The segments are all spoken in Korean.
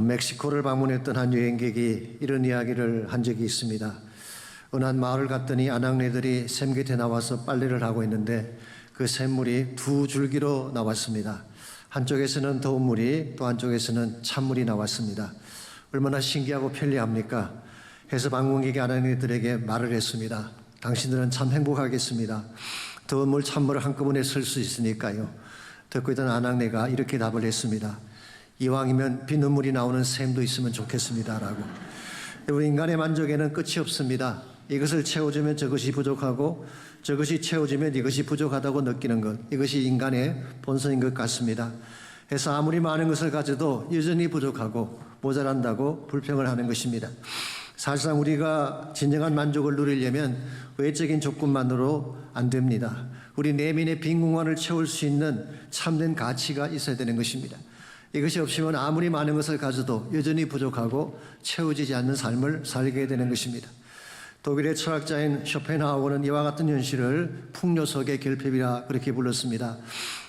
멕시코를 방문했던 한 여행객이 이런 이야기를 한 적이 있습니다. 어느 한 마을을 갔더니 아낙네들이 샘 곁에 나와서 빨래를 하고 있는데 그 샘물이 두 줄기로 나왔습니다. 한쪽에서는 더운 물이, 또 한쪽에서는 찬물이 나왔습니다. 얼마나 신기하고 편리합니까? 해서 방문객이 아낙네들에게 말을 했습니다. 당신들은 참 행복하겠습니다. 더운 물, 찬물을 한꺼번에 쓸 수 있으니까요. 듣고 있던 아낙네가 이렇게 답을 했습니다. 이왕이면 비눗물이 나오는 샘도 있으면 좋겠습니다라고. 여러분, 인간의 만족에는 끝이 없습니다. 이것을 채워주면 저것이 부족하고 저것이 채워주면 이것이 부족하다고 느끼는 것, 이것이 인간의 본성인 것 같습니다. 해서 아무리 많은 것을 가져도 여전히 부족하고 모자란다고 불평을 하는 것입니다. 사실상 우리가 진정한 만족을 누리려면 외적인 조건만으로 안 됩니다. 우리 내면의 빈 공간을 채울 수 있는 참된 가치가 있어야 되는 것입니다. 이것이 없으면 아무리 많은 것을 가져도 여전히 부족하고 채워지지 않는 삶을 살게 되는 것입니다. 독일의 철학자인 쇼펜하우어는 이와 같은 현실을 풍요 속의 결핍이라 그렇게 불렀습니다.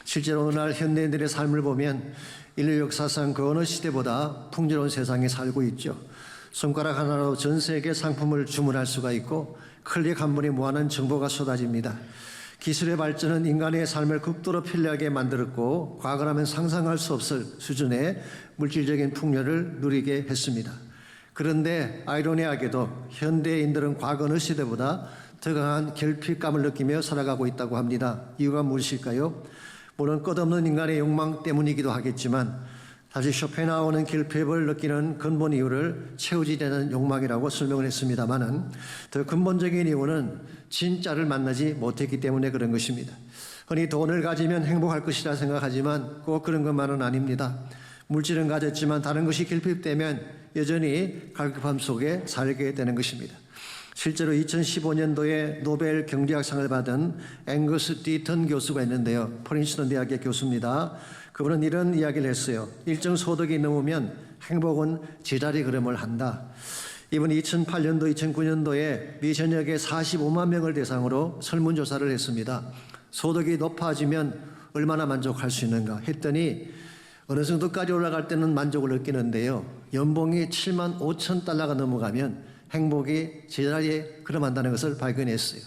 실제로 오늘날 현대인들의 삶을 보면 인류 역사상 그 어느 시대보다 풍요로운 세상에 살고 있죠. 손가락 하나로 전 세계 상품을 주문할 수가 있고 클릭 한 번에 무한한 정보가 쏟아집니다. 기술의 발전은 인간의 삶을 극도로 편리하게 만들었고 과거라면 상상할 수 없을 수준의 물질적인 풍요를 누리게 했습니다. 그런데 아이러니하게도 현대인들은 과거 어느 시대보다 더 강한 결핍감을 느끼며 살아가고 있다고 합니다. 이유가 무엇일까요? 물론 끝없는 인간의 욕망 때문이기도 하겠지만 사실 쇼펜하우어는 결핍을 느끼는 근본 이유를 채우지 않는 욕망이라고 설명을 했습니다만은 더 근본적인 이유는 진짜를 만나지 못했기 때문에 그런 것입니다. 흔히 돈을 가지면 행복할 것이라 생각하지만 꼭 그런 것만은 아닙니다. 물질은 가졌지만 다른 것이 결핍되면 여전히 갈급함 속에 살게 되는 것입니다. 실제로 2015년도에 노벨 경제학상을 받은 앵거스 디턴 교수가 있는데요. 프린스턴 대학의 교수입니다. 그분은 이런 이야기를 했어요. 일정 소득이 넘으면 행복은 제자리 걸음을 한다. 이분이 2008년도, 2009년도에 미 전역의 45만 명을 대상으로 설문조사를 했습니다. 소득이 높아지면 얼마나 만족할 수 있는가 했더니 어느 정도까지 올라갈 때는 만족을 느끼는데요. 연봉이 7만 5천 달러가 넘어가면 행복이 제자리에 걸음한다는 것을 발견했어요.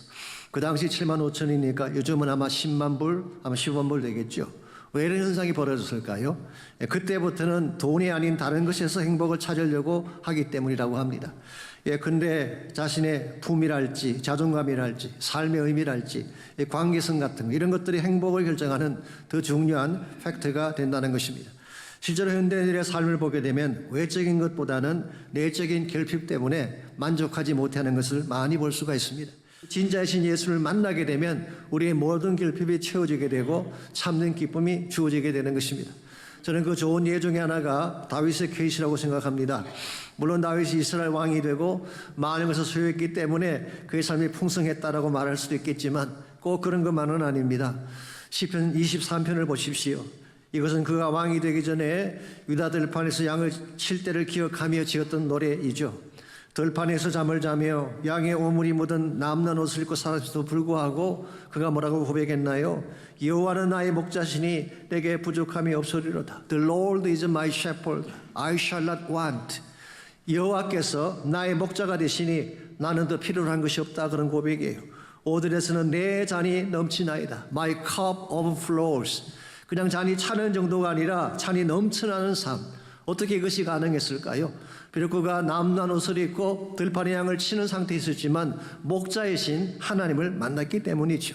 그 당시 7만 5천이니까 요즘은 아마 10만 불, 아마 15만 불 되겠죠. 왜 이런 현상이 벌어졌을까요? 그때부터는 돈이 아닌 다른 것에서 행복을 찾으려고 하기 때문이라고 합니다. 근데 자신의 품이랄지 자존감이랄지 삶의 의미랄지 관계성 같은 이런 것들이 행복을 결정하는 더 중요한 팩트가 된다는 것입니다. 실제로 현대인들의 삶을 보게 되면 외적인 것보다는 내적인 결핍 때문에 만족하지 못하는 것을 많이 볼 수가 있습니다. 진짜이신 예수를 만나게 되면 우리의 모든 결핍이 채워지게 되고 참된 기쁨이 주어지게 되는 것입니다. 저는 그 좋은 예 중에 하나가 다윗의 케이스라고 생각합니다. 물론 다윗이 이스라엘 왕이 되고 많은 것을 소유했기 때문에 그의 삶이 풍성했다라고 말할 수도 있겠지만 꼭 그런 것만은 아닙니다. 시편 23편을 보십시오. 이것은 그가 왕이 되기 전에 유다 들판에서 양을 칠 때를 기억하며 지었던 노래이죠. 들판에서 잠을 자며 양의 오물이 묻은 남는 옷을 입고 살았음에도 불구하고 그가 뭐라고 고백했나요? 여호와는 나의 목자시니 내게 부족함이 없으리로다. The Lord is my shepherd, I shall not want. 여호와께서 나의 목자가 되시니 나는 더 필요로 한 것이 없다. 그런 고백이에요. 오들에서는 내 잔이 넘치나이다. My cup overflows. 그냥 잔이 차는 정도가 아니라 잔이 넘쳐나는 삶. 어떻게 이것이 가능했을까요? 비록 그가 남난 옷을 입고 들판의 양을 치는 상태에 있었지만 목자이신 하나님을 만났기 때문이죠.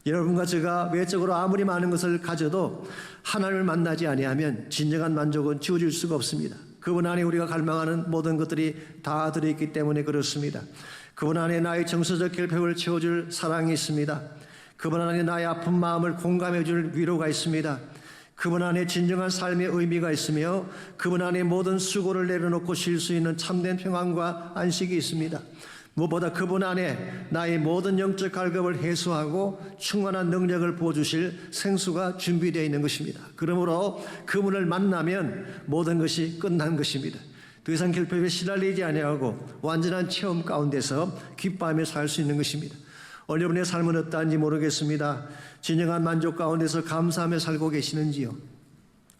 여러분과 제가 외적으로 아무리 많은 것을 가져도 하나님을 만나지 아니하면 진정한 만족은 주어질 수가 없습니다. 그분 안에 우리가 갈망하는 모든 것들이 다 들어있기 때문에 그렇습니다. 그분 안에 나의 정서적 결핍을 채워줄 사랑이 있습니다. 그분 안에 나의 아픈 마음을 공감해줄 위로가 있습니다. 그분 안에 진정한 삶의 의미가 있으며 그분 안에 모든 수고를 내려놓고 쉴 수 있는 참된 평안과 안식이 있습니다. 무엇보다 그분 안에 나의 모든 영적 갈급을 해소하고 충만한 능력을 부어주실 생수가 준비되어 있는 것입니다. 그러므로 그분을 만나면 모든 것이 끝난 것입니다. 더 이상 결핍에 시달리지 아니하고 완전한 체험 가운데서 기뻐하며 살 수 있는 것입니다. 여러분의 삶은 어떠한지 모르겠습니다. 진정한 만족 가운데서 감사하며 살고 계시는지요?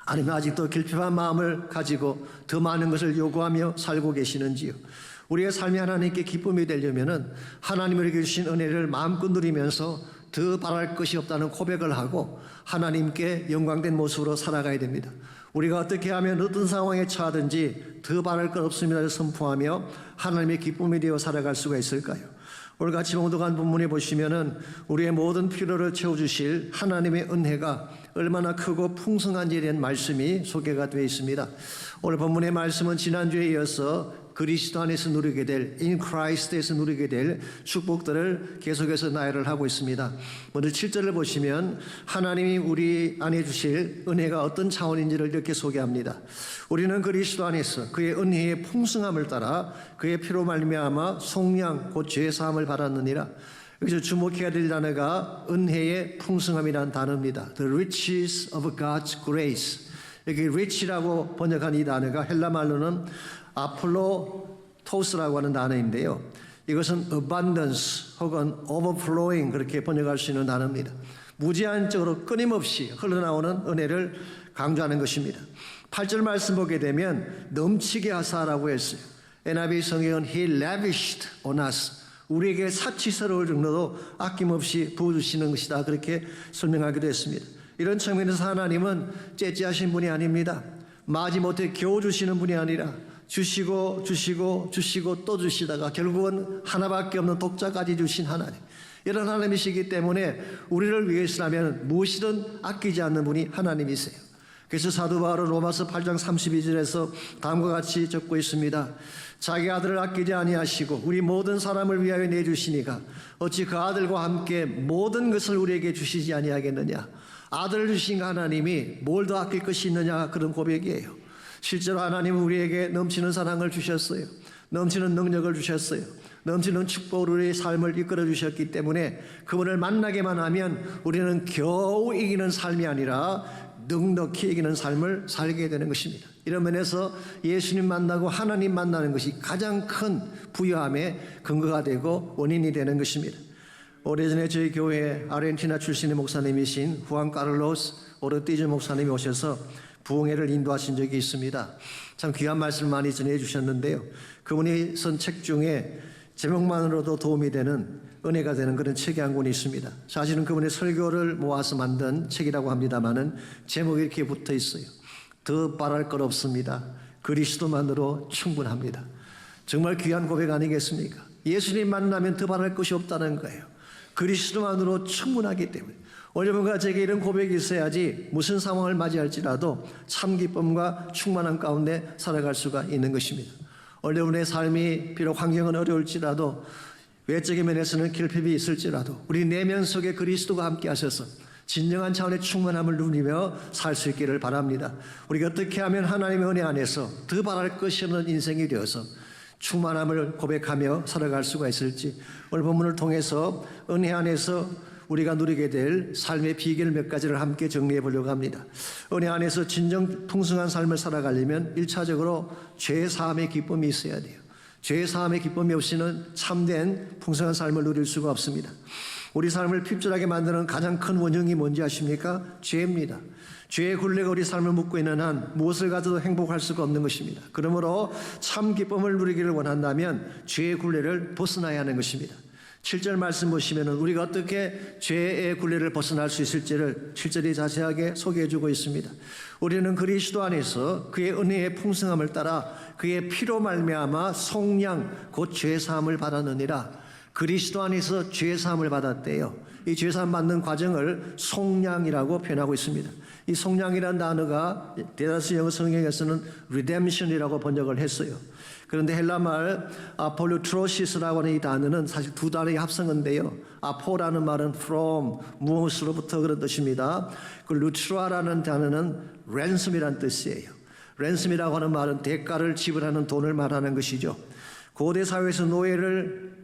아니면 아직도 결핍한 마음을 가지고 더 많은 것을 요구하며 살고 계시는지요? 우리의 삶이 하나님께 기쁨이 되려면은 하나님에게 주신 은혜를 마음껏 누리면서 더 바랄 것이 없다는 고백을 하고 하나님께 영광된 모습으로 살아가야 됩니다. 우리가 어떻게 하면 어떤 상황에 처하든지 더 바랄 것 없습니다를 선포하며 하나님의 기쁨이 되어 살아갈 수가 있을까요? 오늘 같이 봉독한 본문에 보시면은 우리의 모든 필요를 채워주실 하나님의 은혜가 얼마나 크고 풍성한지에 대한 말씀이 소개가 되어 있습니다. 오늘 본문의 말씀은 지난주에 이어서 그리스도 안에서 누리게 될, in Christ에서 누리게 될 축복들을 계속해서 나열을 하고 있습니다. 먼저 7절을 보시면 하나님이 우리 안에 주실 은혜가 어떤 차원인지를 이렇게 소개합니다. 우리는 그리스도 안에서 그의 은혜의 풍성함을 따라 그의 피로 말미암아 속량 곧 죄 사함을 받았느니라. 여기서 주목해야 될 단어가 은혜의 풍성함이라는 단어입니다. The riches of God's grace. 여기 rich라고 번역한 이 단어가 헬라 말로는 아폴로토스라고 하는 단어인데요. 이것은 abundance 혹은 overflowing 그렇게 번역할 수 있는 단어입니다. 무제한적으로 끊임없이 흘러나오는 은혜를 강조하는 것입니다. 8절 말씀 보게 되면 넘치게 하사라고 했어요. NIV 성경은 He lavished on us. 우리에게 사치스러울 정도로 아낌없이 부어주시는 것이다. 그렇게 설명하기도 했습니다. 이런 측면에서 하나님은 째째하신 분이 아닙니다. 마지못해 겨우 주시는 분이 아니라 주시고 또 주시다가 결국은 하나밖에 없는 독자까지 주신 하나님. 이런 하나님이시기 때문에 우리를 위해서라면 무엇이든 아끼지 않는 분이 하나님이세요. 그래서 사도 바울은 로마서 8장 32절에서 다음과 같이 적고 있습니다. 자기 아들을 아끼지 아니하시고 우리 모든 사람을 위하여 내주시니가 어찌 그 아들과 함께 모든 것을 우리에게 주시지 아니하겠느냐. 아들을 주신 하나님이 뭘 더 아낄 것이 있느냐, 그런 고백이에요. 실제로 하나님은 우리에게 넘치는 사랑을 주셨어요. 넘치는 능력을 주셨어요. 넘치는 축복으로 우리의 삶을 이끌어 주셨기 때문에 그분을 만나게만 하면 우리는 겨우 이기는 삶이 아니라 넉넉히 이기는 삶을 살게 되는 것입니다. 이런 면에서 예수님 만나고 하나님 만나는 것이 가장 큰 부유함의 근거가 되고 원인이 되는 것입니다. 오래전에 저희 교회 아르헨티나 출신의 목사님이신 후안 카를로스 오르티즈 목사님이 오셔서 부흥회를 인도하신 적이 있습니다. 참 귀한 말씀을 많이 전해주셨는데요. 그분이 쓴 책 중에 제목만으로도 도움이 되는, 은혜가 되는 그런 책이 한 권이 있습니다. 사실은 그분의 설교를 모아서 만든 책이라고 합니다마는 제목이 이렇게 붙어 있어요. 더 바랄 것 없습니다. 그리스도만으로 충분합니다. 정말 귀한 고백 아니겠습니까? 예수님 만나면 더 바랄 것이 없다는 거예요. 그리스도만으로 충분하기 때문에. 여러분과 제게 이런 고백이 있어야지 무슨 상황을 맞이할지라도 참 기쁨과 충만함 가운데 살아갈 수가 있는 것입니다. 여러분의 삶이 비록 환경은 어려울지라도 외적인 면에서는 결핍이 있을지라도 우리 내면 속에 그리스도가 함께 하셔서 진정한 차원의 충만함을 누리며 살 수 있기를 바랍니다. 우리가 어떻게 하면 하나님의 은혜 안에서 더 바랄 것이 없는 인생이 되어서 충만함을 고백하며 살아갈 수가 있을지 오늘 본문을 통해서 은혜 안에서 우리가 누리게 될 삶의 비결 몇 가지를 함께 정리해 보려고 합니다. 은혜 안에서 진정 풍성한 삶을 살아가려면 1차적으로 죄 사함의 기쁨이 있어야 돼요. 죄 사함의 기쁨이 없이는 참된 풍성한 삶을 누릴 수가 없습니다. 우리 삶을 핍절하게 만드는 가장 큰 원흉이 뭔지 아십니까? 죄입니다. 죄의 굴레가 우리 삶을 묶고 있는 한 무엇을 가져도 행복할 수가 없는 것입니다. 그러므로 참 기쁨을 누리기를 원한다면 죄의 굴레를 벗어나야 하는 것입니다. 7절 말씀 보시면 우리가 어떻게 죄의 굴레를 벗어날 수 있을지를 7절이 자세하게 소개해주고 있습니다. 우리는 그리스도 안에서 그의 은혜의 풍성함을 따라 그의 피로 말미암아 속량 곧 죄사함을 받았느니라. 그리스도 안에서 죄사함을 받았대요. 이 죄사함 받는 과정을 속량이라고 표현하고 있습니다. 이 속량이라는 단어가 대다수 영어 성경에서는 redemption이라고 번역을 했어요. 그런데 헬라말 아폴루트로시스라고 하는 이 단어는 사실 두 단어의 합성어인데요. 아포라는 말은 from, 무엇으로부터 그런 뜻입니다. 그 루트라라는 단어는 ransom이라는 뜻이에요. ransom이라고 하는 말은 대가를 지불하는 돈을 말하는 것이죠. 고대 사회에서 노예를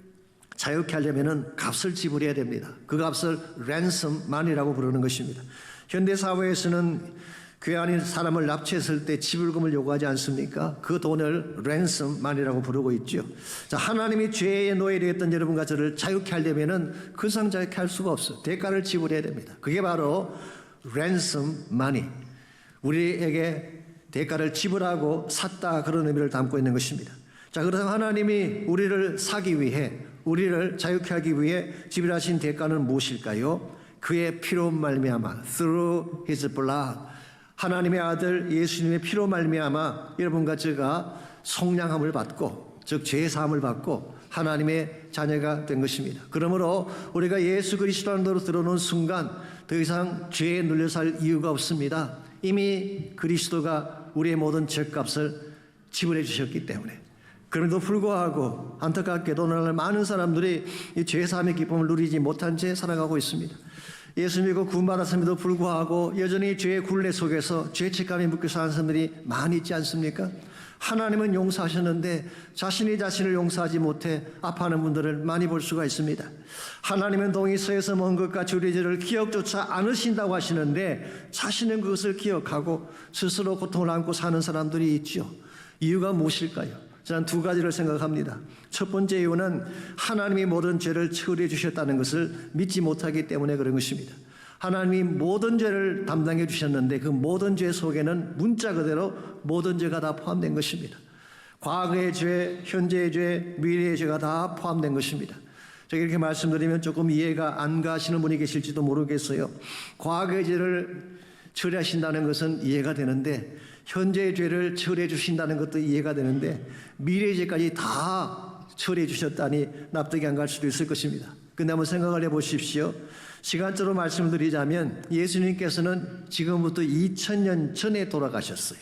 자유케 하려면 값을 지불해야 됩니다. 그 값을 ransom만이라고 부르는 것입니다. 현대 사회에서는 교회 안에 사람을 납치했을 때 지불금을 요구하지 않습니까? 그 돈을 ransom만이라고 부르고 있죠. 자, 하나님이 죄의 노예되었던 여러분과 저를 자유케 하려면은 그 이상 자유케 할 수가 없어요. 대가를 지불해야 됩니다. 그게 바로 ransom money. 우리에게 대가를 지불하고 샀다, 그런 의미를 담고 있는 것입니다. 자, 그렇다면 하나님이 우리를 사기 위해, 우리를 자유케 하기 위해 지불하신 대가는 무엇일까요? 그의 피로 말미암아, through his blood, 하나님의 아들 예수님의 피로 말미암아 여러분과 제가 속량함을 받고, 즉 죄 사함을 받고 하나님의 자녀가 된 것입니다. 그러므로 우리가 예수 그리스도라는 도로 들어오는 순간 더 이상 죄에 눌려 살 이유가 없습니다. 이미 그리스도가 우리의 모든 죄값을 지불해 주셨기 때문에. 그럼에도 불구하고 안타깝게도 오늘날 많은 사람들이 이 죄사함의 기쁨을 누리지 못한 채 살아가고 있습니다. 예수 믿고 구원받았음에도 불구하고 여전히 죄의 굴레 속에서 죄책감이 묶여 사는 사람들이 많이 있지 않습니까? 하나님은 용서하셨는데 자신이 자신을 용서하지 못해 아파하는 분들을 많이 볼 수가 있습니다. 하나님은 동이서에서 먼 것과 우리 죄를 기억조차 않으신다고 하시는데 자신은 그것을 기억하고 스스로 고통을 안고 사는 사람들이 있죠. 이유가 무엇일까요? 저는 두 가지를 생각합니다. 첫 번째 이유는 하나님이 모든 죄를 처리해 주셨다는 것을 믿지 못하기 때문에 그런 것입니다. 하나님이 모든 죄를 담당해 주셨는데 그 모든 죄 속에는 문자 그대로 모든 죄가 다 포함된 것입니다. 과거의 죄, 현재의 죄, 미래의 죄가 다 포함된 것입니다. 제가 이렇게 말씀드리면 조금 이해가 안 가시는 분이 계실지도 모르겠어요. 과거의 죄를 처리하신다는 것은 이해가 되는데, 현재의 죄를 처리해 주신다는 것도 이해가 되는데, 미래의 죄까지 다 처리해 주셨다니 납득이 안 갈 수도 있을 것입니다. 근데 한번 생각을 해보십시오. 시간적으로 말씀을 드리자면 예수님께서는 지금부터 2000년 전에 돌아가셨어요.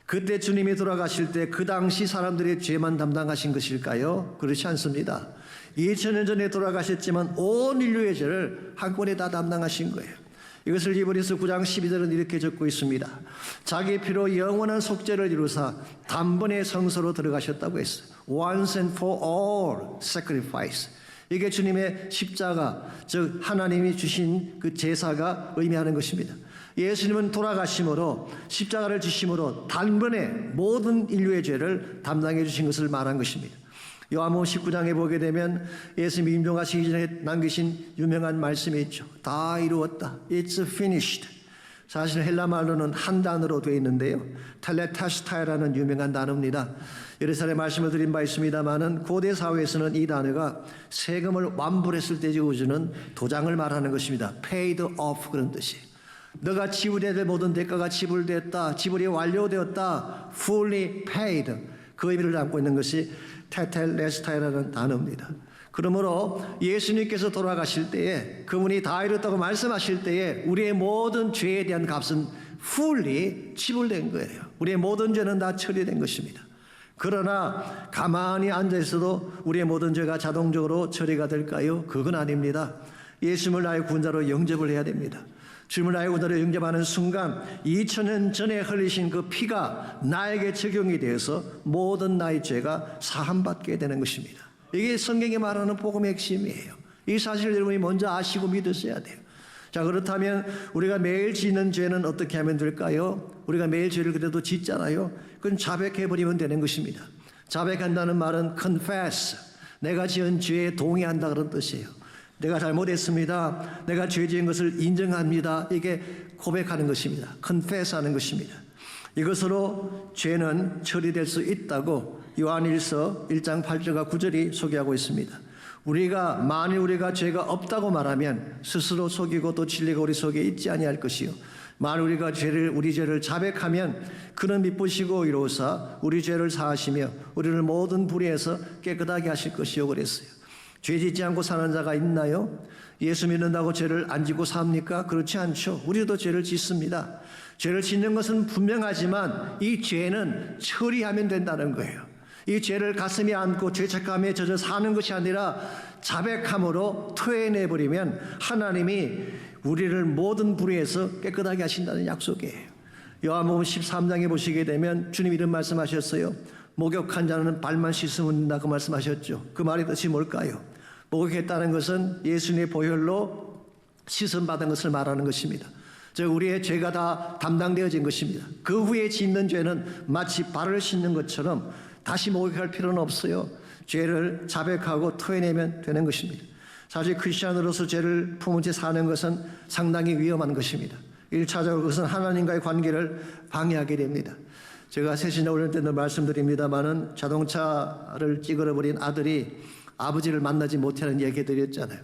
그때 주님이 돌아가실 때 그 당시 사람들의 죄만 담당하신 것일까요? 그렇지 않습니다. 2000년 전에 돌아가셨지만 온 인류의 죄를 한꺼번에 다 담당하신 거예요. 이것을 히브리서 9장 12절은 이렇게 적고 있습니다. 자기 피로 영원한 속죄를 이루사 단번에 성소로 들어가셨다고 했어요. Once and for all sacrifice. 이게 주님의 십자가, 즉 하나님이 주신 그 제사가 의미하는 것입니다. 예수님은 돌아가심으로, 십자가를 지심으로 단번에 모든 인류의 죄를 담당해 주신 것을 말한 것입니다. 요한복음 19장에 보게 되면 예수님이 임종하시기 전에 남기신 유명한 말씀이 있죠. 다 이루었다. It's finished. 사실 헬라 말로는 한 단어로 되어 있는데요. 텔레타스타이라는 유명한 단어입니다. 여러 차례 말씀을 드린 바 있습니다만은 고대 사회에서는 이 단어가 세금을 완불했을 때 지어주는 도장을 말하는 것입니다. paid off, 그런 뜻이에요. 너가 지불해야 될 모든 대가가 지불됐다, 지불이 완료되었다, fully paid, 그 의미를 담고 있는 것이 테텔레스타이라는 단어입니다. 그러므로 예수님께서 돌아가실 때에, 그분이 다 이뤘다고 말씀하실 때에 우리의 모든 죄에 대한 값은 fully 지불된 거예요. 우리의 모든 죄는 다 처리된 것입니다. 그러나 가만히 앉아 있어도 우리의 모든 죄가 자동적으로 처리가 될까요? 그건 아닙니다. 예수님을 나의 구원자로 영접을 해야 됩니다. 주님을 나의 구원자로 영접하는 순간 2000년 전에 흘리신 그 피가 나에게 적용이 되어서 모든 나의 죄가 사함받게 되는 것입니다. 이게 성경이 말하는 복음의 핵심이에요. 이 사실을 여러분이 먼저 아시고 믿으셔야 돼요. 자, 그렇다면 우리가 매일 짓는 죄는 어떻게 하면 될까요? 우리가 매일 죄를 그래도 짓잖아요. 그건 자백해버리면 되는 것입니다. 자백한다는 말은 confess, 내가 지은 죄에 동의한다, 그런 뜻이에요. 내가 잘못했습니다. 내가 죄 지은 것을 인정합니다. 이게 고백하는 것입니다. confess 하는 것입니다. 이것으로 죄는 처리될 수 있다고 요한일서 1장 8절과 9절이 소개하고 있습니다. 만일 우리가 죄가 없다고 말하면 스스로 속이고 또 진리가 우리 속에 있지 아니할 것이요, 만일 우리가 우리 죄를 자백하면 그는 미쁘시고 의로우사 우리 죄를 사하시며 우리를 모든 불의에서 깨끗하게 하실 것이요, 그랬어요. 죄 짓지 않고 사는 자가 있나요? 예수 믿는다고 죄를 안 짓고 삽니까? 그렇지 않죠. 우리도 죄를 짓습니다. 죄를 짓는 것은 분명하지만 이 죄는 처리하면 된다는 거예요. 이 죄를 가슴에 안고 죄책감에 젖어 사는 것이 아니라 자백함으로 토해내버리면 하나님이 우리를 모든 불의에서 깨끗하게 하신다는 약속이에요. 요한복음 13장에 보시게 되면 주님 이런 말씀하셨어요. 목욕한 자는 발만 씻으면 된다, 그 말씀하셨죠. 그 말의 뜻이 뭘까요? 목욕했다는 것은 예수님의 보혈로 씻음 받은 것을 말하는 것입니다. 즉 우리의 죄가 다 담당되어진 것입니다. 그 후에 짓는 죄는 마치 발을 씻는 것처럼 다시 목욕할 필요는 없어요. 죄를 자백하고 토해내면 되는 것입니다. 사실 크리스천으로서 죄를 품은 채 사는 것은 상당히 위험한 것입니다. 1차적으로 그것은 하나님과의 관계를 방해하게 됩니다. 제가 새신자 올릴 때도 말씀드립니다마는 자동차를 찌그러버린 아들이 아버지를 만나지 못하는 얘기 드렸잖아요.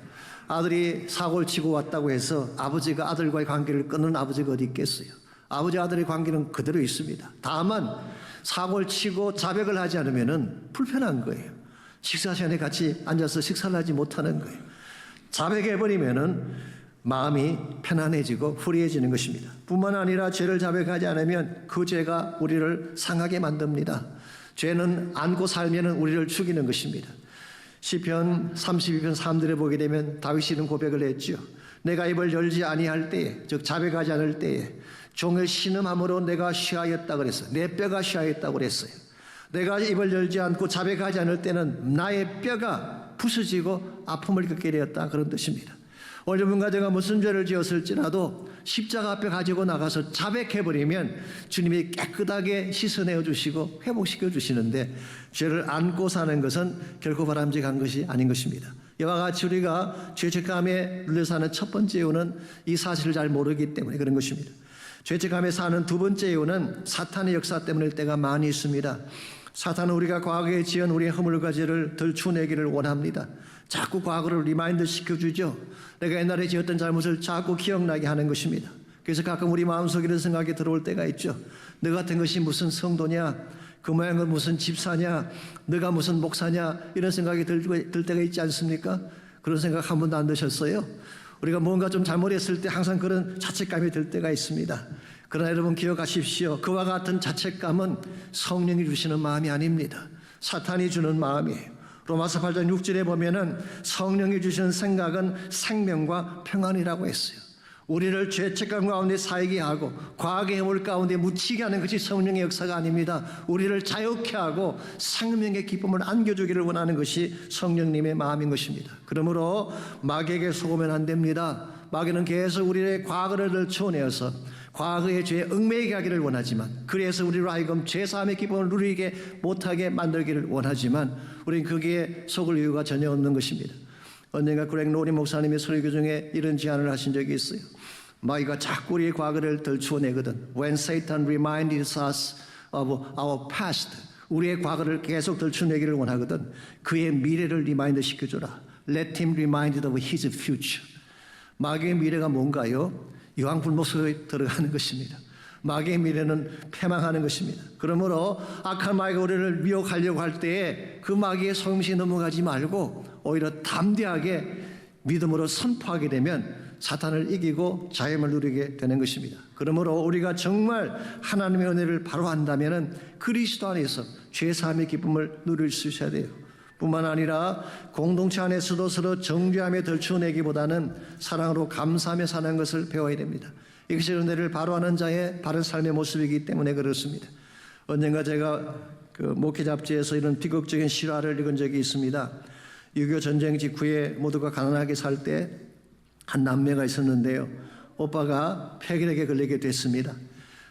아들이 사고를 치고 왔다고 해서 아버지가 아들과의 관계를 끊는 아버지가 어디 있겠어요. 아버지 아들의 관계는 그대로 있습니다. 다만 사고를 치고 자백을 하지 않으면 불편한 거예요. 식사 시간에 같이 앉아서 식사를 하지 못하는 거예요. 자백해버리면 마음이 편안해지고 후리해지는 것입니다. 뿐만 아니라 죄를 자백하지 않으면 그 죄가 우리를 상하게 만듭니다. 죄는 안고 살면 우리를 죽이는 것입니다. 시편 32편 3절에 보게 되면 다윗이 이런 고백을 했죠. 내가 입을 열지 아니할 때에, 즉 자백하지 않을 때에 종을 신음함으로 내가 쉬하였다 그랬어요. 내 뼈가 쉬하였다고 그랬어요. 내가 입을 열지 않고 자백하지 않을 때는 나의 뼈가 부서지고 아픔을 겪게 되었다, 그런 뜻입니다. 오늘 여러분과 제가 무슨 죄를 지었을지라도 십자가 앞에 가지고 나가서 자백해버리면 주님이 깨끗하게 씻어내어 주시고 회복시켜 주시는데, 죄를 안고 사는 것은 결코 바람직한 것이 아닌 것입니다. 이와 같이 우리가 죄책감에 눌려 사는 첫 번째 이유는 이 사실을 잘 모르기 때문에 그런 것입니다. 죄책감에 사는 두 번째 이유는 사탄의 역사 때문일 때가 많이 있습니다. 사탄은 우리가 과거에 지은 우리의 허물과 죄를 덜추내기를 원합니다. 자꾸 과거를 리마인드 시켜주죠. 내가 옛날에 지었던 잘못을 자꾸 기억나게 하는 것입니다. 그래서 가끔 우리 마음속에 이런 생각이 들어올 때가 있죠. 너 같은 것이 무슨 성도냐, 그 모양은 무슨 집사냐, 너가 무슨 목사냐, 이런 생각이 들 때가 있지 않습니까? 그런 생각 한 번도 안 드셨어요? 우리가 뭔가 좀 잘못했을 때 항상 그런 자책감이 들 때가 있습니다. 그러나 여러분 기억하십시오. 그와 같은 자책감은 성령이 주시는 마음이 아닙니다. 사탄이 주는 마음이에요. 로마서 8장 6절에 보면은 성령이 주시는 생각은 생명과 평안이라고 했어요. 우리를 죄책감 가운데 살게 하고 과거의 허물 가운데 묻히게 하는 것이 성령의 역사가 아닙니다. 우리를 자유케 하고 생명의 기쁨을 안겨주기를 원하는 것이 성령님의 마음인 것입니다. 그러므로 마귀에게 속으면 안 됩니다. 마귀는 계속 우리의 과거를 덜쳐내어서 과거의 죄에 얽매이게 하기를 원하지만, 그래서 우리로 하여금 죄사함의 기쁨을 누리게 못하게 만들기를 원하지만, 우리는 거기에 속을 이유가 전혀 없는 것입니다. 언젠가 그렉 로리 목사님의 설교 중에 이런 제안을 하신 적이 있어요. 마귀가 자꾸 우리의 과거를 덜추어내거든. When Satan reminds us of our past, 우리의 과거를 계속 덜추어내기를 원하거든. 그의 미래를 리마인드 시켜줘라. Let him remind of his future. 마귀의 미래가 뭔가요? 유황불목 속에 들어가는 것입니다. 마귀의 미래는 패망하는 것입니다. 그러므로 악한 마귀가 우리를 미혹하려고 할 때에 그 마귀의 속임수에 넘어가지 말고 오히려 담대하게 믿음으로 선포하게 되면 사탄을 이기고 자유를 누리게 되는 것입니다. 그러므로 우리가 정말 하나님의 은혜를 바로 안다면 그리스도 안에서 죄사함의 기쁨을 누릴 수 있어야 돼요. 뿐만 아니라 공동체 안에서도 서로 정죄함에 덜추어내기보다는 사랑으로 감사하며 사는 것을 배워야 됩니다. 이것이 은혜를 바로 하는 자의 바른 삶의 모습이기 때문에 그렇습니다. 언젠가 제가 그 목회 잡지에서 이런 비극적인 실화를 읽은 적이 있습니다. 6.25 전쟁 직후에 모두가 가난하게 살 때 한 남매가 있었는데요. 오빠가 폐결핵에 걸리게 됐습니다.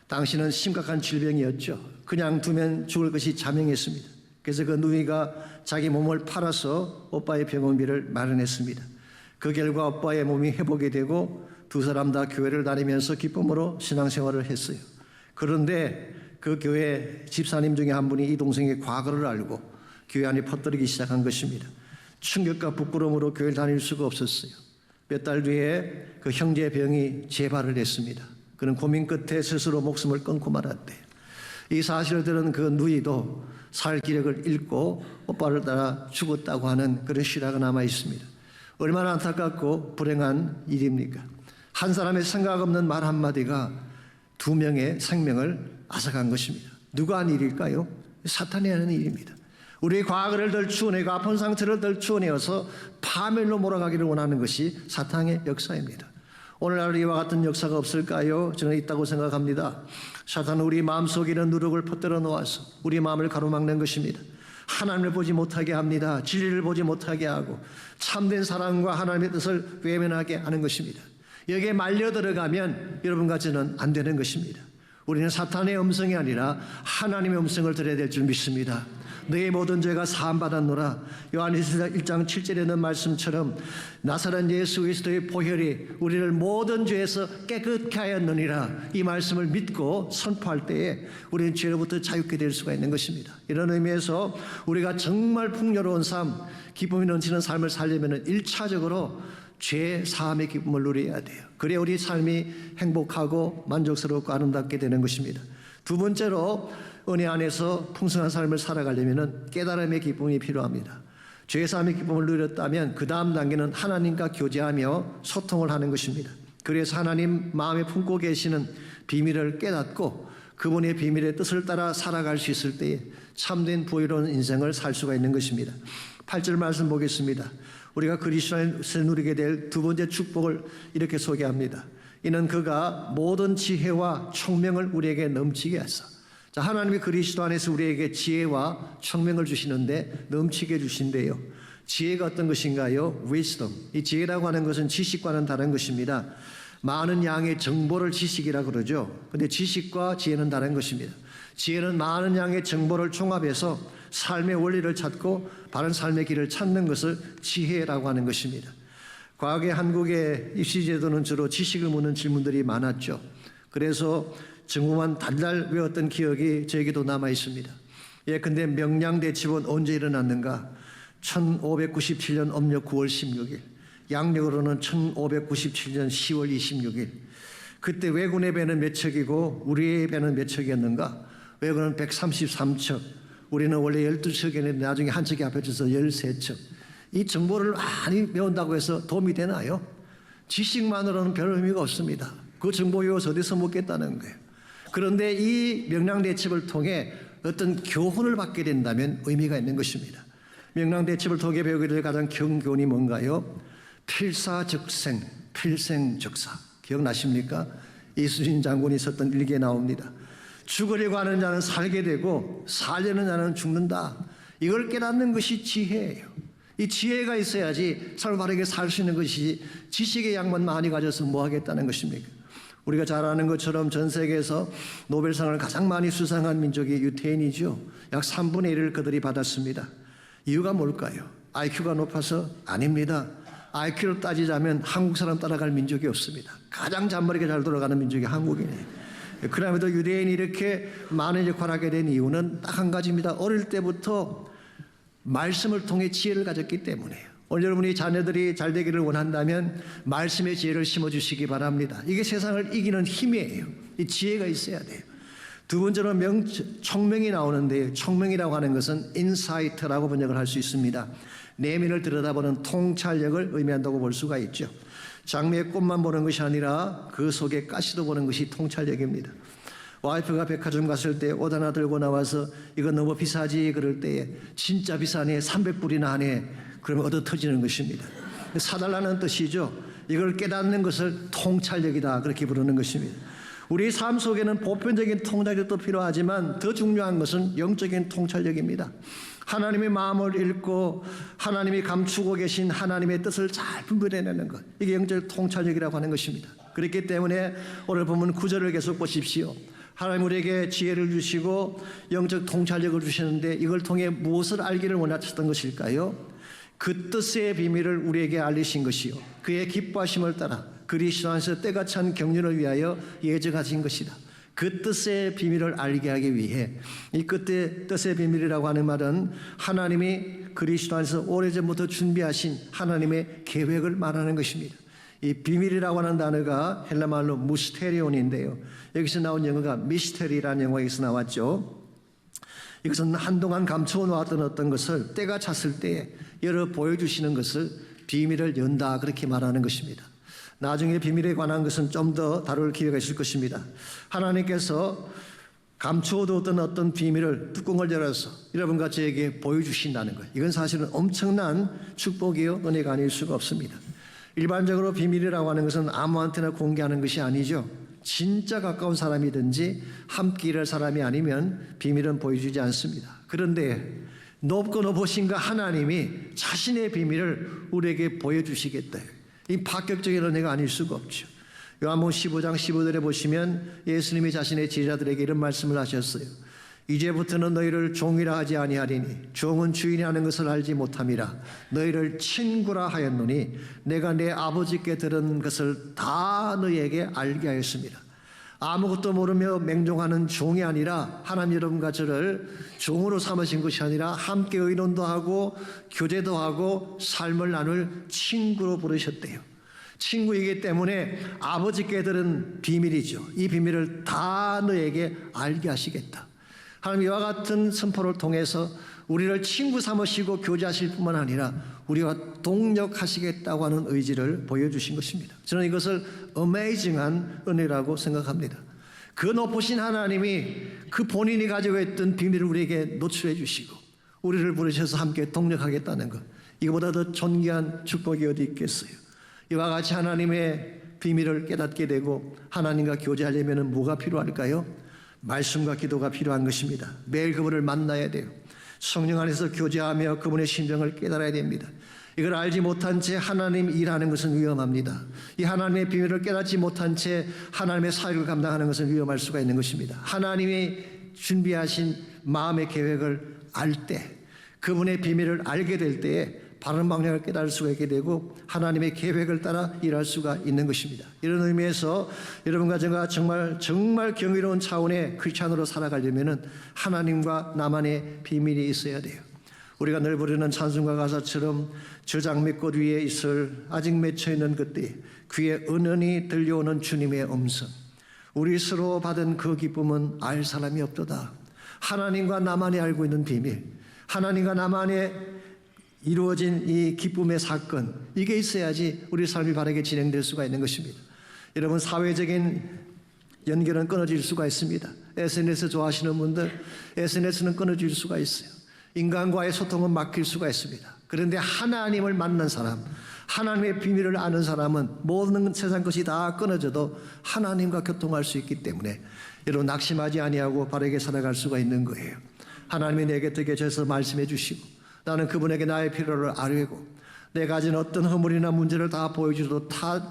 당시는 심각한 질병이었죠. 그냥 두면 죽을 것이 자명했습니다. 그래서 그 누이가 자기 몸을 팔아서 오빠의 병원비를 마련했습니다. 그 결과 오빠의 몸이 회복이 되고 두 사람 다 교회를 다니면서 기쁨으로 신앙생활을 했어요. 그런데 그 교회 집사님 중에 한 분이 이 동생의 과거를 알고 교회 안에 퍼뜨리기 시작한 것입니다. 충격과 부끄러움으로 교회를 다닐 수가 없었어요. 몇 달 뒤에 그 형제의 병이 재발을 했습니다. 그는 고민 끝에 스스로 목숨을 끊고 말았대요. 이 사실을 들은 그 누이도 살 기력을 잃고 오빠를 따라 죽었다고 하는 그런 실화가 남아 있습니다. 얼마나 안타깝고 불행한 일입니까? 한 사람의 생각 없는 말 한마디가 두 명의 생명을 앗아간 것입니다. 누가 한 일일까요? 사탄이 하는 일입니다. 우리의 과거를 덜추어내고 아픈 상태를 덜추어내어서 파멸로 몰아가기를 원하는 것이 사탄의 역사입니다. 오늘날 이와 같은 역사가 없을까요? 저는 있다고 생각합니다. 사탄은 우리 마음속에 있는 누룩을 퍼뜨려 놓아서 우리 마음을 가로막는 것입니다. 하나님을 보지 못하게 합니다. 진리를 보지 못하게 하고 참된 사랑과 하나님의 뜻을 외면하게 하는 것입니다. 여기에 말려 들어가면 여러분과 저는 안 되는 것입니다. 우리는 사탄의 음성이 아니라 하나님의 음성을 들어야 될 줄 믿습니다. 너의 모든 죄가 사함받았노라. 요한일서 1장 7절에 있는 말씀처럼 나사렛 예수 그리스도의 보혈이 우리를 모든 죄에서 깨끗게 하였느니라. 이 말씀을 믿고 선포할 때에 우리는 죄로부터 자유케 될 수가 있는 것입니다. 이런 의미에서 우리가 정말 풍요로운 삶, 기쁨이 넘치는 삶을 살려면 1차적으로 죄 사함의 기쁨을 누려야 돼요. 그래야 우리 삶이 행복하고 만족스럽고 아름답게 되는 것입니다. 두 번째로 은혜 안에서 풍성한 삶을 살아가려면 깨달음의 기쁨이 필요합니다. 죄 사함의 기쁨을 누렸다면 그 다음 단계는 하나님과 교제하며 소통을 하는 것입니다. 그래서 하나님 마음에 품고 계시는 비밀을 깨닫고 그분의 비밀의 뜻을 따라 살아갈 수 있을 때에 참된 부유로운 인생을 살 수가 있는 것입니다. 8절 말씀 보겠습니다. 우리가 그리스도 안에서 누리게 될 두 번째 축복을 이렇게 소개합니다. 이는 그가 모든 지혜와 총명을 우리에게 넘치게 하사. 자, 하나님이 그리스도 안에서 우리에게 지혜와 총명을 주시는데 넘치게 주신대요. 지혜가 어떤 것인가요? wisdom. 이 지혜라고 하는 것은 지식과는 다른 것입니다. 많은 양의 정보를 지식이라고 그러죠. 근데 지식과 지혜는 다른 것입니다. 지혜는 많은 양의 정보를 종합해서 삶의 원리를 찾고 바른 삶의 길을 찾는 것을 지혜라고 하는 것입니다. 과거에 한국의 입시제도는 주로 지식을 묻는 질문들이 많았죠. 그래서 정부만 달달 외웠던 기억이 저에게도 남아 있습니다. 근데 명량대첩은 언제 일어났는가? 1597년 음력 9월 16일, 양력으로는 1597년 10월 26일. 그때 왜군의 배는 몇 척이고 우리의 배는 몇 척이었는가? 왜군은 133척, 우리는 원래 12척이었는데 나중에 한 척이 합해져서 13척. 이 정보를 많이 배운다고 해서 도움이 되나요? 지식만으로는 별 의미가 없습니다. 그 정보 외워서 어디서 먹겠다는 거예요. 그런데 이 명량대첩을 통해 어떤 교훈을 받게 된다면 의미가 있는 것입니다. 명량대첩을 통해 배우게 될 가장 큰 교훈이 뭔가요? 필사적생, 필생적사. 기억나십니까? 이순신 장군이 썼던 일기에 나옵니다. 죽으려고 하는 자는 살게 되고 살려는 자는 죽는다. 이걸 깨닫는 것이 지혜예요. 이 지혜가 있어야지 삶을 바르게 살 수 있는 것이, 지식의 양만 많이 가져서 뭐 하겠다는 것입니까? 우리가 잘 아는 것처럼 전 세계에서 노벨상을 가장 많이 수상한 민족이 유태인이죠. 약 3분의 1을 그들이 받았습니다. 이유가 뭘까요? IQ가 높아서? 아닙니다. IQ를 따지자면 한국 사람 따라갈 민족이 없습니다. 가장 잔머리가 잘 돌아가는 민족이 한국이네요. 그럼에도 유대인이 이렇게 많은 역할을 하게 된 이유는 딱 한 가지입니다. 어릴 때부터 말씀을 통해 지혜를 가졌기 때문에요. 오늘 여러분이 자녀들이 잘 되기를 원한다면 말씀의 지혜를 심어주시기 바랍니다. 이게 세상을 이기는 힘이에요. 이 지혜가 있어야 돼요. 두 번째로 총명이 나오는데, 총명이라고 하는 것은 인사이트라고 번역을 할 수 있습니다. 내면을 들여다보는 통찰력을 의미한다고 볼 수가 있죠. 장미의 꽃만 보는 것이 아니라 그 속에 가시도 보는 것이 통찰력입니다. 와이프가 백화점 갔을 때 옷 하나 들고 나와서 이거 너무 비싸지 그럴 때에 진짜 비싸네, 300불이나 하네, 그러면 얻어 터지는 것입니다. 사달라는 뜻이죠. 이걸 깨닫는 것을 통찰력이다, 그렇게 부르는 것입니다. 우리 삶 속에는 보편적인 통찰력도 필요하지만 더 중요한 것은 영적인 통찰력입니다. 하나님의 마음을 읽고 하나님이 감추고 계신 하나님의 뜻을 잘 분별해내는 것, 이게 영적 통찰력이라고 하는 것입니다. 그렇기 때문에 오늘 보면 9절을 계속 보십시오. 하나님 우리에게 지혜를 주시고 영적 통찰력을 주시는데 이걸 통해 무엇을 알기를 원하셨던 것일까요? 그 뜻의 비밀을 우리에게 알리신 것이요, 그의 기뻐하심을 따라 그리스도 안에서 때가 찬 경륜을 위하여 예정하신 것이다. 그 뜻의 비밀을 알게 하기 위해, 이 뜻의 비밀이라고 하는 말은 하나님이 그리스도 안에서 오래전부터 준비하신 하나님의 계획을 말하는 것입니다. 이 비밀이라고 하는 단어가 헬라말로 무스테리온인데요, 여기서 나온 영어가 미스테리라는 영어에서 나왔죠. 이것은 한동안 감춰놓았던 어떤 것을 때가 찼을 때에 열어 보여주시는 것을 비밀을 연다, 그렇게 말하는 것입니다. 나중에 비밀에 관한 것은 좀 더 다룰 기회가 있을 것입니다. 하나님께서 감추어두었던 어떤 비밀을 뚜껑을 열어서 여러분과 저에게 보여주신다는 것, 이건 사실은 엄청난 축복이요 은혜가 아닐 수가 없습니다. 일반적으로 비밀이라고 하는 것은 아무한테나 공개하는 것이 아니죠. 진짜 가까운 사람이든지 함께 일할 사람이 아니면 비밀은 보여주지 않습니다. 그런데 높고 높으신 그 하나님이 자신의 비밀을 우리에게 보여주시겠다, 이 파격적인 은혜가 아닐 수가 없죠. 요한복음 15장 15절에 보시면 예수님이 자신의 제자들에게 이런 말씀을 하셨어요. 이제부터는 너희를 종이라 하지 아니하리니 종은 주인이 하는 것을 알지 못함이라. 너희를 친구라 하였노니 내가 내 아버지께 들은 것을 다 너희에게 알게 하였습니다. 아무것도 모르며 맹종하는 종이 아니라 하나님 여러분과 저를 종으로 삼으신 것이 아니라 함께 의논도 하고 교제도 하고 삶을 나눌 친구로 부르셨대요. 친구이기 때문에 아버지께 들은 비밀이죠. 이 비밀을 다 너에게 알게 하시겠다. 하나님 이와 같은 선포를 통해서 우리를 친구 삼으시고 교제하실 뿐만 아니라 우리와 동력하시겠다고 하는 의지를 보여주신 것입니다. 저는 이것을 어메이징한 은혜라고 생각합니다. 그 높으신 하나님이 그 본인이 가지고 있던 비밀을 우리에게 노출해 주시고 우리를 부르셔서 함께 동력하겠다는 것, 이거보다 더 존귀한 축복이 어디 있겠어요. 이와 같이 하나님의 비밀을 깨닫게 되고 하나님과 교제하려면 뭐가 필요할까요? 말씀과 기도가 필요한 것입니다. 매일 그분을 만나야 돼요. 성령 안에서 교제하며 그분의 심정을 깨달아야 됩니다. 이걸 알지 못한 채 하나님 일하는 것은 위험합니다. 이 하나님의 비밀을 깨닫지 못한 채 하나님의 사역을 감당하는 것은 위험할 수가 있는 것입니다. 하나님이 준비하신 마음의 계획을 알 때, 그분의 비밀을 알게 될 때에 바른 방향을 깨달을 수가 있게 되고 하나님의 계획을 따라 일할 수가 있는 것입니다. 이런 의미에서 여러분과 제가 정말 경이로운 차원의 크리스찬으로 살아가려면 하나님과 나만의 비밀이 있어야 돼요. 우리가 늘 부르는 찬송가 가사처럼 저장미꽃 위에 있을 아직 맺혀있는 그때 귀에 은은히 들려오는 주님의 음성, 우리 스스로 받은 그 기쁨은 알 사람이 없도다. 하나님과 나만이 알고 있는 비밀, 하나님과 나만의 이루어진 이 기쁨의 사건, 이게 있어야지 우리 삶이 바르게 진행될 수가 있는 것입니다. 여러분, 사회적인 연결은 끊어질 수가 있습니다. SNS 좋아하시는 분들, SNS는 끊어질 수가 있어요. 인간과의 소통은 막힐 수가 있습니다. 그런데 하나님을 만난 사람, 하나님의 비밀을 아는 사람은 모든 세상 것이 다 끊어져도 하나님과 교통할 수 있기 때문에 여러분 낙심하지 아니하고 바르게 살아갈 수가 있는 거예요. 하나님이 내게 더 계셔서 말씀해 주시고 나는 그분에게 나의 필요를 아뢰고 내가 가진 어떤 허물이나 문제를 다 보여주셔도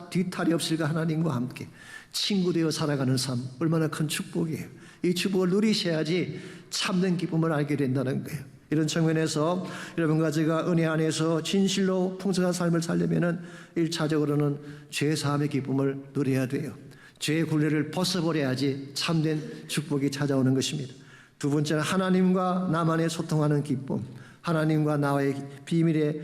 뒤탈이 없을까 하나님과 함께 친구 되어 살아가는 삶, 얼마나 큰 축복이에요. 이 축복을 누리셔야지 참된 기쁨을 알게 된다는 거예요. 이런 측면에서 여러분과 제가 은혜 안에서 진실로 풍성한 삶을 살려면 1차적으로는 죄사함의 기쁨을 누려야 돼요. 죄의 굴레를 벗어버려야지 참된 축복이 찾아오는 것입니다. 두 번째는 하나님과 나만의 소통하는 기쁨, 하나님과 나와의 비밀의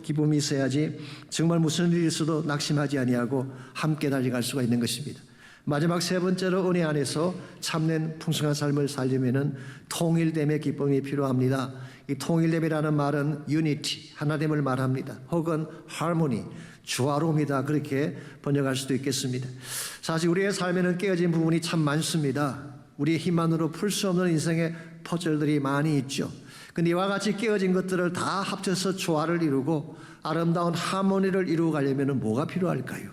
기쁨이 있어야지 정말 무슨 일이 있어도 낙심하지 아니하고 함께 달려갈 수가 있는 것입니다. 마지막 세 번째로 은혜 안에서 참된 풍성한 삶을 살려면 통일됨의 기쁨이 필요합니다. 이 통일됨이라는 말은 유니티, 하나됨을 말합니다. 혹은 하모니, 조화로움이다, 그렇게 번역할 수도 있겠습니다. 사실 우리의 삶에는 깨어진 부분이 참 많습니다. 우리의 힘만으로 풀 수 없는 인생의 퍼즐들이 많이 있죠. 근데 이와 같이 깨어진 것들을 다 합쳐서 조화를 이루고 아름다운 하모니를 이루어 가려면 뭐가 필요할까요?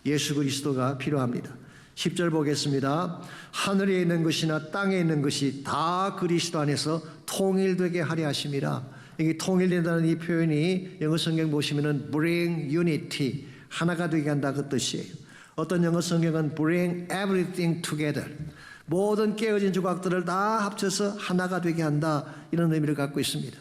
예수 그리스도가 필요합니다. 10절 보겠습니다. 하늘에 있는 것이나 땅에 있는 것이 다 그리스도 안에서 통일되게 하려 하심이라. 이게 통일된다는 이 표현이 영어 성경 보시면은 bring unity, 하나가 되게 한다 그 뜻이에요. 어떤 영어 성경은 bring everything together, 모든 깨어진 조각들을 다 합쳐서 하나가 되게 한다, 이런 의미를 갖고 있습니다.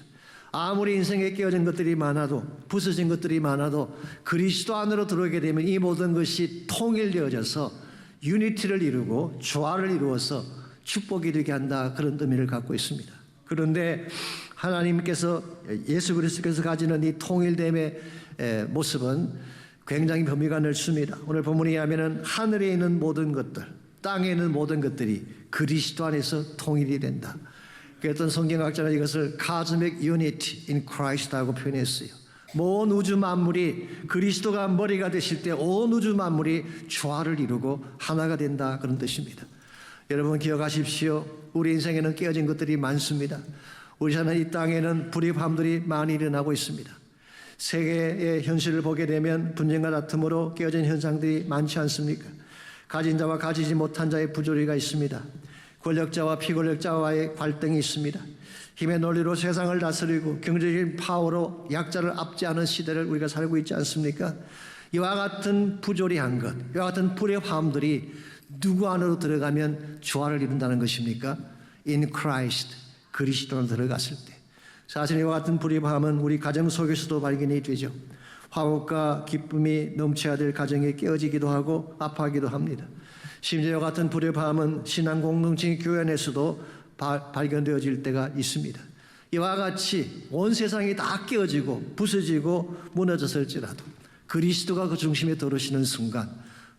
아무리 인생에 깨어진 것들이 많아도, 부서진 것들이 많아도 그리스도 안으로 들어오게 되면 이 모든 것이 통일되어져서 유니티를 이루고 조화를 이루어서 축복이 되게 한다, 그런 의미를 갖고 있습니다. 그런데 하나님께서, 예수 그리스도께서 가지는 이 통일됨의 모습은 굉장히 범위가 넓습니다. 오늘 본문에 의하면 하늘에 있는 모든 것들, 땅에 있는 모든 것들이 그리스도 안에서 통일이 된다. 어떤 성경학자가 이것을 cosmic unity in Christ라고 표현했어요. 온 우주 만물이 그리스도가 머리가 되실 때 온 우주 만물이 조화를 이루고 하나가 된다, 그런 뜻입니다. 여러분 기억하십시오. 우리 인생에는 깨어진 것들이 많습니다. 우리 사는 이 땅에는 불의함들이 많이 일어나고 있습니다. 세계의 현실을 보게 되면 분쟁과 다툼으로 깨어진 현상들이 많지 않습니까? 가진 자와 가지지 못한 자의 부조리가 있습니다. 권력자와 피권력자와의 갈등이 있습니다. 힘의 논리로 세상을 다스리고 경제적인 파워로 약자를 압제하는 시대를 우리가 살고 있지 않습니까? 이와 같은 부조리한 것, 이와 같은 불의 화음들이 누구 안으로 들어가면 조화를 이룬다는 것입니까? In Christ, 그리스도로 들어갔을 때. 사실 이와 같은 불의 화음은 우리 가정 속에서도 발견이 되죠. 화목과 기쁨이 넘쳐야 될 가정이 깨어지기도 하고 아파하기도 합니다. 심지어 이와 같은 불의 화음은 신앙 공동체 교회 안에서도 발견되어질 때가 있습니다. 이와 같이 온 세상이 다 깨어지고 부서지고 무너졌을지라도 그리스도가 그 중심에 들어오시는 순간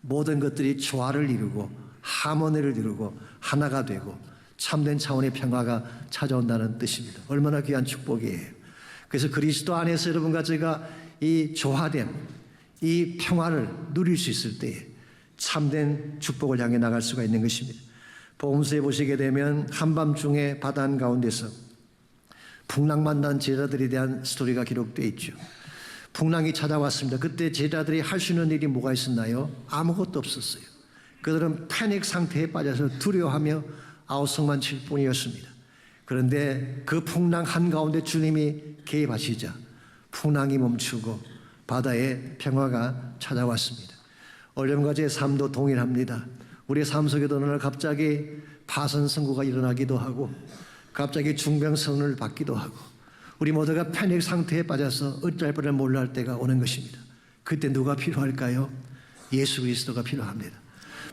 모든 것들이 조화를 이루고 하모니를 이루고 하나가 되고 참된 차원의 평화가 찾아온다는 뜻입니다. 얼마나 귀한 축복이에요. 그래서 그리스도 안에서 여러분과 제가 이 조화됨, 이 평화를 누릴 수 있을 때에 참된 축복을 향해 나갈 수가 있는 것입니다. 복음서에 보시게 되면 한밤중에 바다 한가운데서 풍랑 만난 제자들에 대한 스토리가 기록되어 있죠. 풍랑이 찾아왔습니다. 그때 제자들이 할 수 있는 일이 뭐가 있었나요? 아무것도 없었어요. 그들은 패닉 상태에 빠져서 두려워하며 아우성만 칠 뿐이었습니다. 그런데 그 풍랑 한가운데 주님이 개입하시자 풍랑이 멈추고 바다에 평화가 찾아왔습니다. 여러분과 제 삶도 동일합니다. 우리의 삶 속에도 어느 날 갑자기 파선 선고가 일어나기도 하고 갑자기 중병선을 받기도 하고 우리 모두가 패닉 상태에 빠져서 어쩔 뻔을 몰라 할 때가 오는 것입니다. 그때 누가 필요할까요? 예수 그리스도가 필요합니다.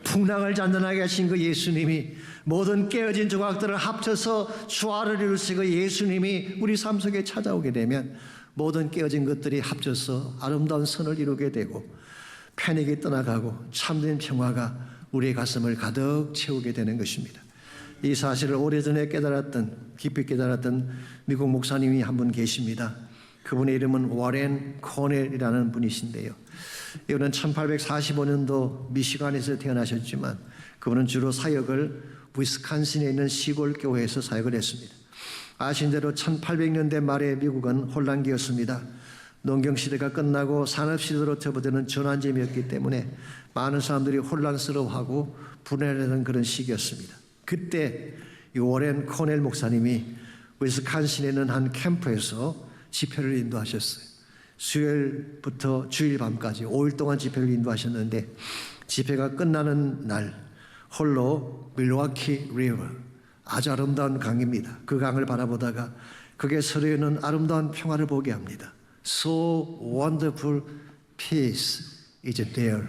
풍랑을 잔잔하게 하신 그 예수님이 모든 깨어진 조각들을 합쳐서 조화를 이루시고 예수님이 우리 삶 속에 찾아오게 되면 모든 깨어진 것들이 합쳐서 아름다운 선을 이루게 되고 패닉이 떠나가고 참된 평화가 우리의 가슴을 가득 채우게 되는 것입니다. 이 사실을 오래전에 깊이 깨달았던 미국 목사님이 한 분 계십니다. 그분의 이름은 워렌 코넬이라는 분이신데요. 이분은 1845년도 미시간에서 태어나셨지만 그분은 주로 사역을 위스콘신에 있는 시골 교회에서 사역을 했습니다. 아신 대로 1800년대 말에 미국은 혼란기였습니다. 농경시대가 끝나고 산업시대로 접어드는 전환점이었기 때문에 많은 사람들이 혼란스러워하고 불안해하는 그런 시기였습니다. 그때 이 워렌 코넬 목사님이 위스콘신에 있는 한 캠프에서 집회를 인도하셨어요. 수요일부터 주일 밤까지 5일 동안 집회를 인도하셨는데 집회가 끝나는 날 홀로 밀워키 리버, 아주 아름다운 강입니다. 그 강을 바라보다가 그게 서려있는 아름다운 평화를 보게 합니다. So wonderful peace is there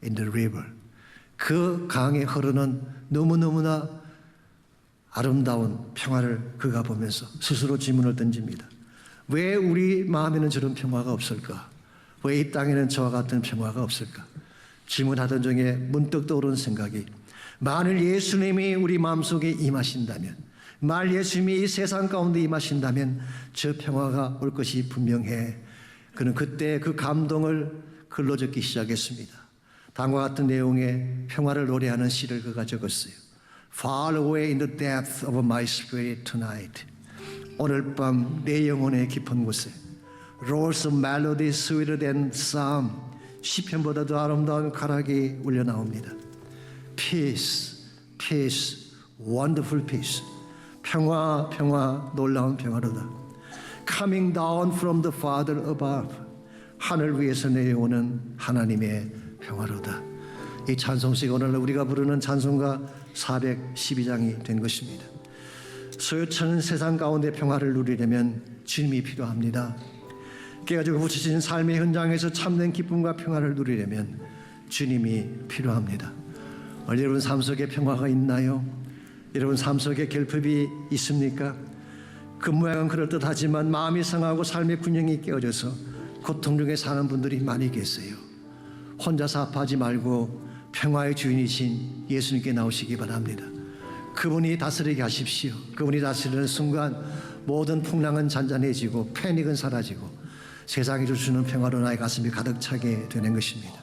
in the river. 그 강에 흐르는 너무너무나 아름다운 평화를 그가 보면서 스스로 질문을 던집니다. 왜 우리 마음에는 저런 평화가 없을까? 왜 이 땅에는 저와 같은 평화가 없을까? 질문하던 중에 문득 떠오른 생각이 만일 예수님이 우리 마음속에 임하신다면, 만일 예수님이 이 세상 가운데 임하신다면 저 평화가 올 것이 분명해. 그는 그때 그 감동을 글로 적기 시작했습니다. 다음과 같은 내용의 평화를 노래하는 시를 그가 적었어요. Far away in the depth of my spirit tonight. 오늘 밤 내 영혼의 깊은 곳에 Rolls of melody sweeter than psalm. 시편보다 더 아름다운 가락이 울려 나옵니다. Peace, peace, wonderful peace. 평화, 평화, 놀라운 평화로다. Coming down from the Father above. 하늘 위에서 내려오는 하나님의 평화로다. 이 찬송시가 오늘 우리가 부르는 찬송가 412장이 된 것입니다. 소요처는 세상 가운데 평화를 누리려면 주님이 필요합니다. 깨가지고 붙이신 삶의 현장에서 참된 기쁨과 평화를 누리려면 주님이 필요합니다. 여러분 삶 속에 평화가 있나요? 여러분 삶 속에 결핍이 있습니까? 그 모양은 그럴듯하지만 마음이 상하고 삶의 균형이 깨어져서 고통 중에 사는 분들이 많이 계세요. 혼자서 아파하지 말고 평화의 주인이신 예수님께 나오시기 바랍니다. 그분이 다스리게 하십시오. 그분이 다스리는 순간 모든 풍랑은 잔잔해지고 패닉은 사라지고 세상이 주시는 평화로 나의 가슴이 가득 차게 되는 것입니다.